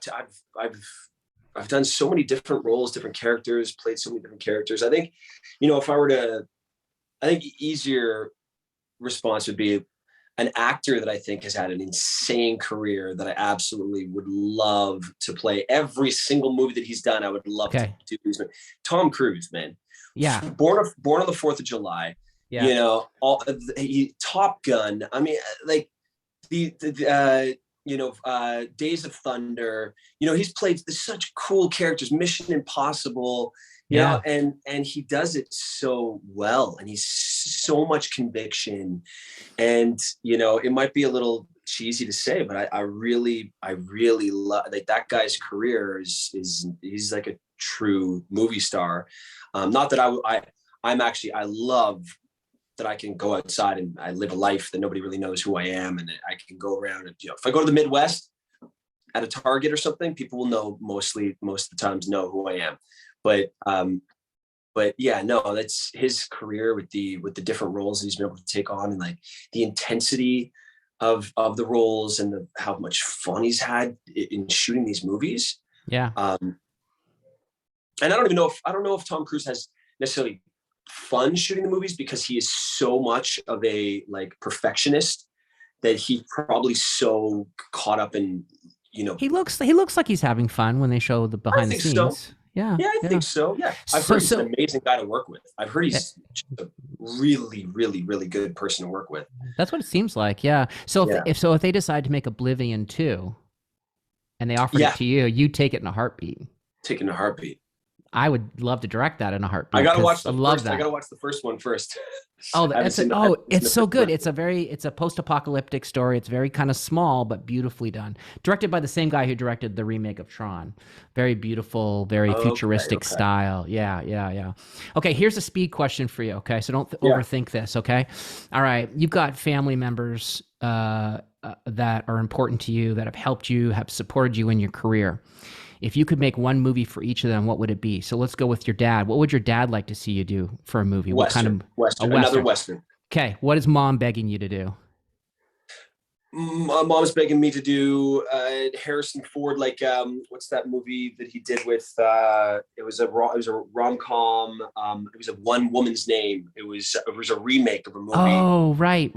done so many different roles, different characters, played so many different characters. I think, if I were to, I think easier response would be an actor that I think has had an insane career that I absolutely would love to play every single movie that he's done. I would love Okay. to do. Tom Cruise, man. Yeah. Born on the 4th of July. Yeah. Top Gun. I mean, like the Days of Thunder. He's played such cool characters. Mission Impossible. Yeah. And he does it so well, and he's so much conviction. And it might be a little cheesy to say, but I really love, like, that guy's career is he's like a true movie star. Not that I love that I can go outside and I live a life that nobody really knows who I am, and I can go around and if I go to the Midwest at a Target or something, people will know most of the times know who I am. But yeah, no, that's his career with the different roles that he's been able to take on, and like the intensity of the roles, and how much fun he's had in shooting these movies. Yeah. And I don't know if Tom Cruise has necessarily fun shooting the movies, because he is so much of a like perfectionist that he's probably so caught up in He looks like he's having fun when they show the behind the scenes. So. Yeah. Yeah, I think so. Yeah. I've heard he's an amazing guy to work with. I've heard he's a really, really, really good person to work with. That's what it seems like. Yeah. So if they decide to make Oblivion 2 and they offered it to you, you'd take it in a heartbeat. Take it in a heartbeat. I would love to direct that in a heartbeat. I gotta watch the first one first. It's so good. It's a post-apocalyptic story. It's very kind of small but beautifully done. Directed by the same guy who directed the remake of Tron. Very beautiful, very futuristic style. Yeah. Okay, here's a speed question for you. Okay, so don't overthink this. Okay, all right. You've got family members that are important to you, that have helped you, have supported you in your career. If you could make one movie for each of them, what would it be? So let's go with your dad. What would your dad like to see you do for a movie? Western. Another Western. Okay. What is mom begging you to do? Mom's begging me to do Harrison Ford, like what's that movie that he did with it was a rom-com, it was a One Woman's Name. It was a remake of a movie. Oh, right.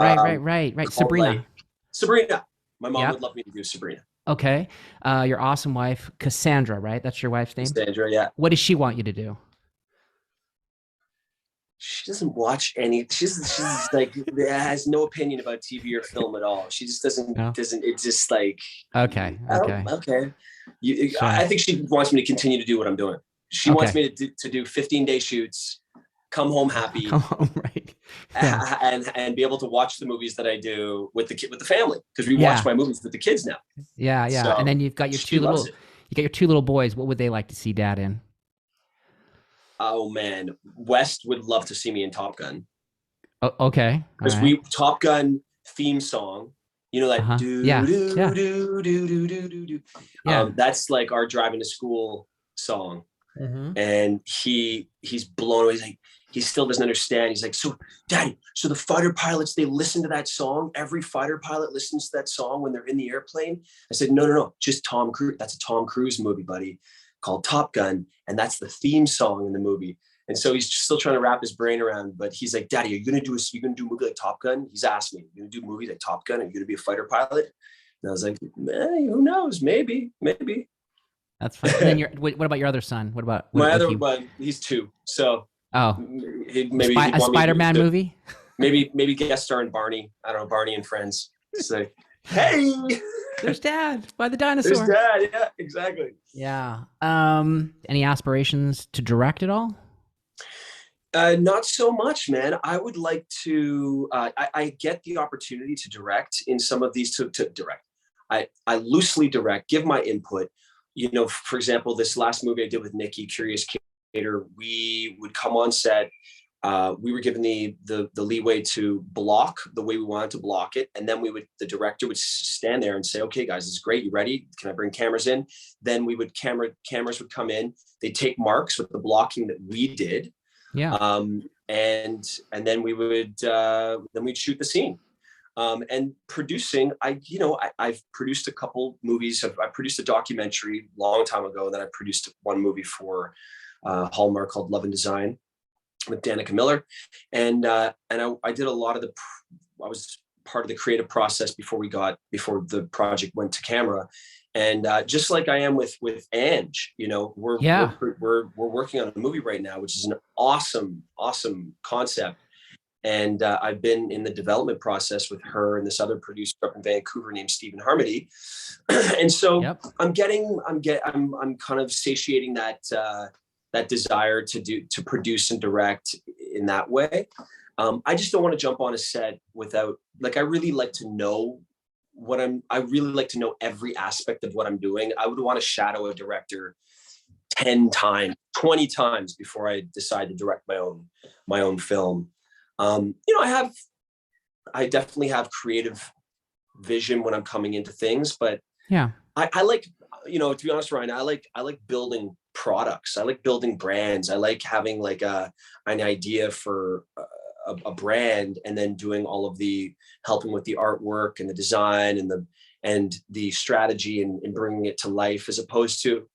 Sabrina. Sabrina. My mom would love me to do Sabrina. Okay. Your awesome wife, Cassandra, right? That's your wife's name? Cassandra, yeah. What does she want you to do? She doesn't watch any. She's like has no opinion about TV or film at all. She just doesn't. It's just like okay. Okay. I think she wants me to continue to do what I'm doing. She wants me to do 15-day shoots, come home happy, right? Yeah. And be able to watch the movies that I do with the family, because we watch my movies with the kids now. Yeah. So and then you've got your two little boys. What would they like to see dad in? Oh man, West would love to see me in Top Gun. Oh, okay, because Top Gun theme song, that do do do do do do. That's like our driving to school song, and he's blown away. He's like, he still doesn't understand. He's like, so Daddy, so the fighter pilots, they listen to that song. Every fighter pilot listens to that song when they're in the airplane. I said, no, just Tom Cruise. That's a Tom Cruise movie, buddy, called Top Gun, and that's the theme song in the movie. And so he's still trying to wrap his brain around, but he's like, Daddy, are you gonna do a movie like Top Gun? He's asked me, you're gonna do a movie like Top Gun? Are you gonna be a fighter pilot? And I was like, who knows? Maybe. That's fine. And then what about your other son? What about my other one? He's 2, so maybe a Spider-Man movie. Maybe guest star in Barney. I don't know, Barney and Friends. It's like, hey, there's Dad by the dinosaur. There's Dad. Yeah, exactly. Yeah. Any aspirations to direct at all? Not so much, man. I would like to. I get the opportunity to direct in some of these to direct. I loosely direct, give my input. You know, for example, this last movie I did with Nikki, Curious Cater, we would come on set. We were given the leeway to block the way we wanted to block it, and then the director would stand there and say, "Okay, guys, this is great. You ready? Can I bring cameras in?" Then cameras would come in. They'd take marks with the blocking that we did, Yeah. and then we'd shoot the scene. And producing, I've produced a couple movies. I produced a documentary a long time ago, and then I produced one movie for Hallmark called Love and Design with Danica Miller, and I did a lot of I was part of the creative process before the project went to camera, and just like I am with Ange, you know, we're working on a movie right now, which is an awesome concept. And I've been in the development process with her and this other producer up in Vancouver named Stephen Harmony. And so I'm kind of satiating that desire to produce and direct in that way. I just don't want to jump on a set without, like, I really like to know every aspect of what I'm doing. I would want to shadow a director 10 times, 20 times before I decide to direct my own film. I definitely have creative vision when I'm coming into things, but I like, to be honest, Ryan, I like building products. I like building brands. I like having like an idea for a brand, and then doing all of helping with the artwork and the design and the strategy and bringing it to life, as opposed to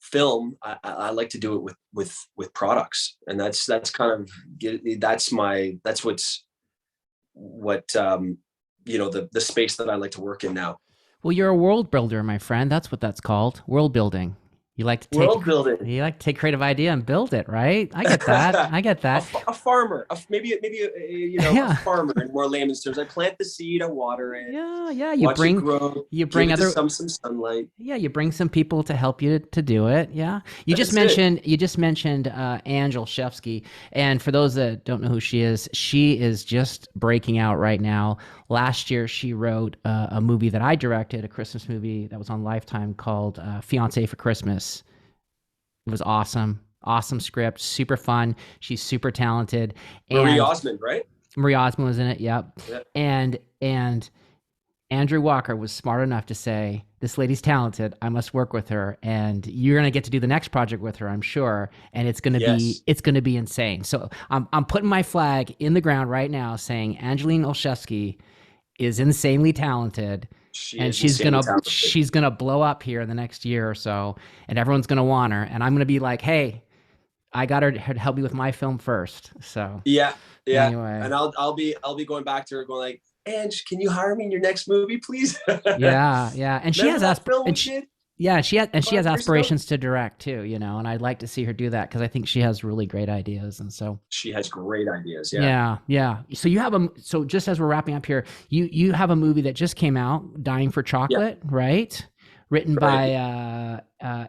film. I like to do it with products, and that's what the space that I like to work in now. Well, you're a world builder, my friend. That's what that's called. World building. You like to take creative idea and build it, right? I get that. I get that. A farmer, maybe a farmer in more layman's terms. I plant the seed, I water it. Yeah. You bring some sunlight. Yeah, you bring some people to help you to do it. Yeah. You just mentioned Ange Olszewski, and for those that don't know who she is just breaking out right now. Last year, she wrote a movie that I directed, a Christmas movie that was on Lifetime called Fiancé for Christmas. It was awesome. Awesome script, super fun. She's super talented. Marie Osmond, right? Marie Osmond was in it, yep. And Andrew Walker was smart enough to say, this lady's talented. I must work with her, and you're gonna get to do the next project with her, I'm sure. And it's gonna be insane. So I'm putting my flag in the ground right now, saying Angeline Olszewski is insanely talented, and she's gonna blow up here in the next year or so, and everyone's gonna want her, and I'm gonna be like, hey, I got her to help me with my film first. So anyway. And I'll be going back to her going like, Ange, can you hire me in your next movie, please? yeah. And she has aspirations to direct too, and I'd like to see her do that, because I think she has really great ideas. And so she has great ideas. Yeah. So just as we're wrapping up here, you have a movie that just came out, Dying for Chocolate, right? Written by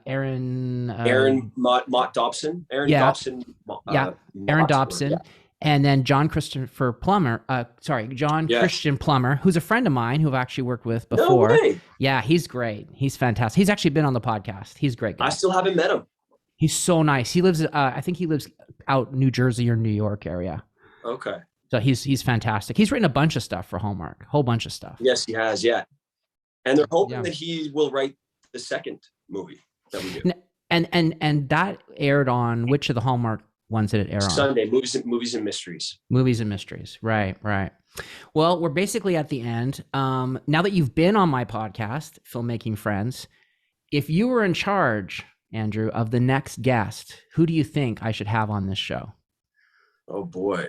Aaron Mott Dobson. Aaron Dobson. Yeah. And then John Christian Plummer, who's a friend of mine who I've actually worked with before. No way. Yeah, he's great. He's fantastic. He's actually been on the podcast. He's a great guy. I still haven't met him. He's so nice. He lives, I think he lives out New Jersey or New York area. Okay. So he's fantastic. He's written a bunch of stuff for Hallmark, a whole bunch of stuff. Yes, he has. Yeah. And they're hoping that he will write the second movie that we do. And that aired on which of the Hallmark ones did it air on? Sunday, Movies and Mysteries. Movies and Mysteries. Right. Well, we're basically at the end. Now that you've been on my podcast, Filmmaking Friends, if you were in charge, Andrew, of the next guest, who do you think I should have on this show? Oh boy.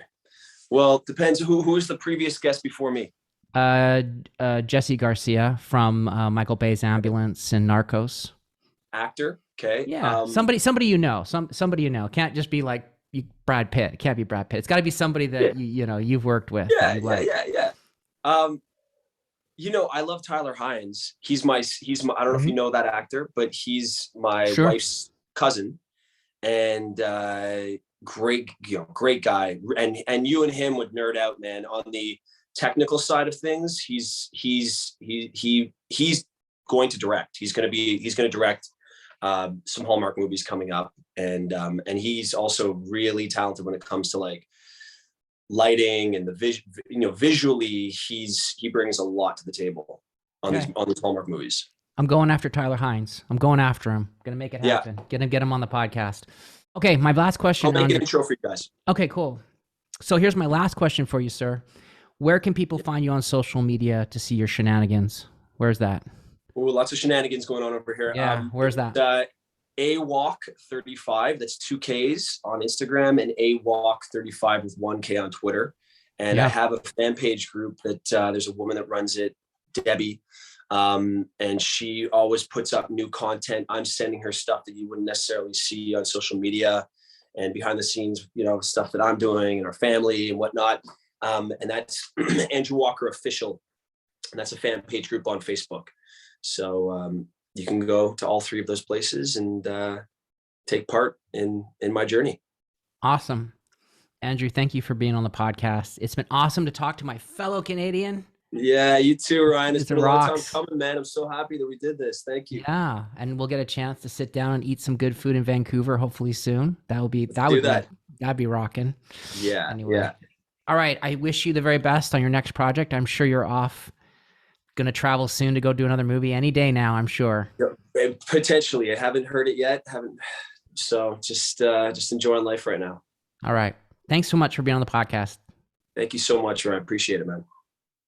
Well, it depends. Who was the previous guest before me? Jesse Garcia from Michael Bay's Ambulance and Narcos. Actor. Okay. Yeah. Somebody you know. Somebody you know. Can't just be like Brad Pitt. It can't be Brad Pitt. It's got to be somebody that you've worked with. Yeah. I love Tyler Hynes. He's my I don't know if you know that actor, but he's my wife's cousin. and great, great guy. And you and him would nerd out, man, on the technical side of things. He's going to direct. He's going to direct some Hallmark movies coming up, and he's also really talented when it comes to like lighting and the visually. He brings a lot to the table on Okay. these Hallmark movies. I'm going after Tyler Hines. I'm going after him. Gonna make it happen. Get him on the podcast. Okay, my last question. I'll make an intro for you guys. Okay, cool. So here's my last question for you, sir. Where can people find you on social media to see your shenanigans? Where's that? Oh, lots of shenanigans going on over here. Yeah, where's that? AWalk35, that's 2Ks on Instagram, and AWalk35 with 1K on Twitter. And I have a fan page group that there's a woman that runs it, Debbie. And she always puts up new content. I'm sending her stuff that you wouldn't necessarily see on social media and behind the scenes, stuff that I'm doing and our family and whatnot. And that's Andrew Walker Official. And that's a fan page group on Facebook. So you can go to all three of those places and take part in my journey. Awesome. Andrew, thank you for being on the podcast. It's been awesome to talk to my fellow Canadian. Yeah, you too, Ryan. It's been a long time rocks. coming, man. I'm so happy that we did this. Thank you. Yeah, and we'll get a chance to sit down and eat some good food in Vancouver, hopefully soon. That'd be rocking. Yeah. Anyway. Yeah. All right. I wish you the very best on your next project. I'm sure you're off, gonna travel soon to go do another movie any day now, I'm sure. Yeah, potentially. I haven't heard it yet. So just enjoying life right now. All right. Thanks so much for being on the podcast. Thank you so much, Ryan. I appreciate it, man.